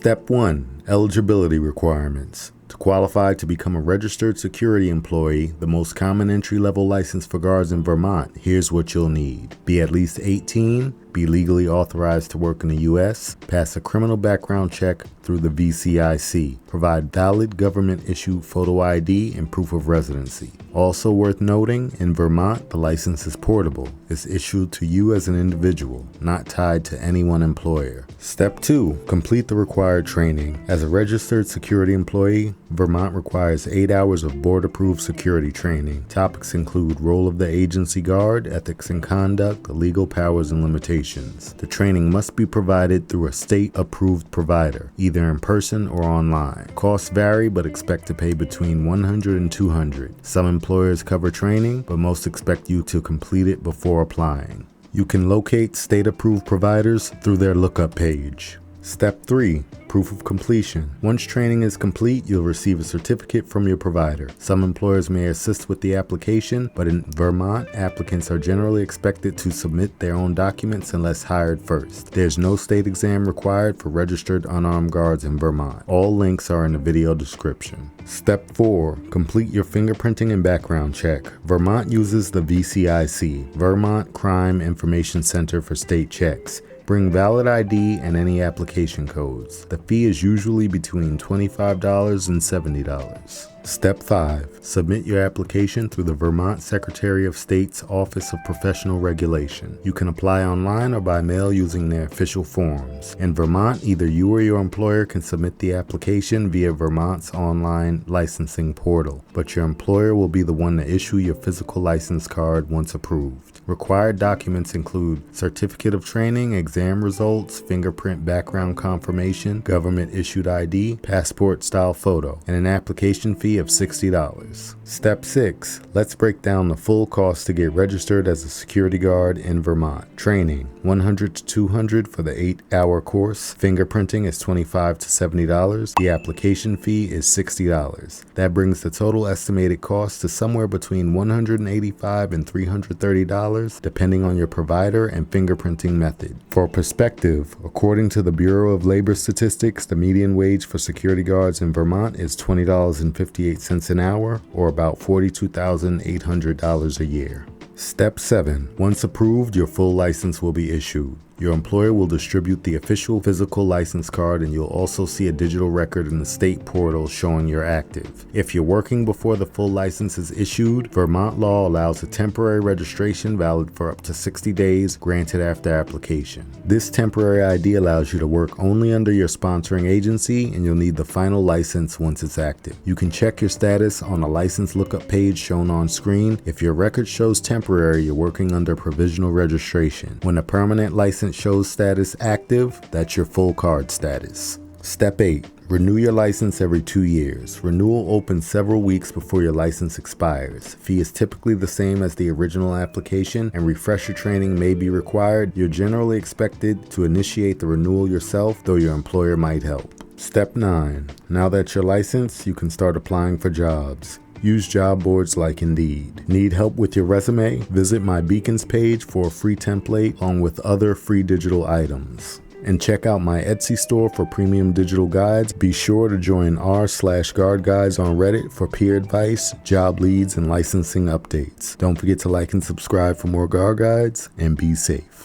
Step 1. Eligibility requirements. To qualify to become a registered security employee, the most common entry-level license for guards in Vermont, here's what you'll need. Be at least 18, be legally authorized to work in the U.S., pass a criminal background check through the VCIC, provide valid government-issued photo ID and proof of residency. Also worth noting, in Vermont, the license is portable. It's issued to you as an individual, not tied to any one employer. Step 2. Complete the required training. As a registered security employee, Vermont requires 8 hours of board-approved security training. Topics include role of the agency guard, ethics and conduct, legal powers and limitations. The training must be provided through a state-approved provider, either in person or online. Costs vary, but expect to pay between $100 and $200. Some employers cover training, but most expect you to complete it before applying. You can locate state-approved providers through their lookup page. Step 3. Proof of completion. Once training is complete, you'll receive a certificate from your provider. Some employers may assist with the application, but in Vermont, applicants are generally expected to submit their own documents unless hired first. There's no state exam required for registered unarmed guards in Vermont. All links are in the video description. Step 4. Complete your fingerprinting and background check. Vermont uses the VCIC, Vermont Crime Information Center for state checks. Bring valid ID and any application codes. The fee is usually between $25 and $70. Step 5. Submit your application through the Vermont Secretary of State's Office of Professional Regulation. You can apply online or by mail using their official forms. In Vermont, either you or your employer can submit the application via Vermont's online licensing portal, but your employer will be the one to issue your physical license card once approved. Required documents include certificate of training, exam results, fingerprint background confirmation, government-issued ID, passport-style photo, and an application fee of $60. Step 6. Let's break down the full cost to get registered as a security guard in Vermont. Training, $100 to $200 for the 8-hour course. Fingerprinting is $25 to $70. The application fee is $60. That brings the total estimated cost to somewhere between $185 and $330, depending on your provider and fingerprinting method. For perspective, according to the Bureau of Labor Statistics, the median wage for security guards in Vermont is $20.58 an hour, or about $42,800 a year. Step 7. Once approved, your full license will be issued. Your employer will distribute the official physical license card, and you'll also see a digital record in the state portal showing you're active. If you're working before the full license is issued, Vermont law allows a temporary registration valid for up to 60 days, granted after application. This temporary ID allows you to work only under your sponsoring agency, and you'll need the final license once it's active. You can check your status on a license lookup page shown on screen. If your record shows temporary, you're working under provisional registration. When a permanent license shows status active, that's your full card status. Step 8. Renew your license every 2 years. Renewal opens several weeks before your license expires. Fee is typically the same as the original application, and refresher training may be required. You're generally expected to initiate the renewal yourself, though your employer might help. Step 9. Now that you're licensed, you can start applying for jobs. Use job boards like Indeed. Need help with your resume? Visit my Beacons page for a free template along with other free digital items. And check out my Etsy store for premium digital guides. Be sure to join r/GuardGuides on Reddit for peer advice, job leads, and licensing updates. Don't forget to like and subscribe for more Guard Guides, and be safe.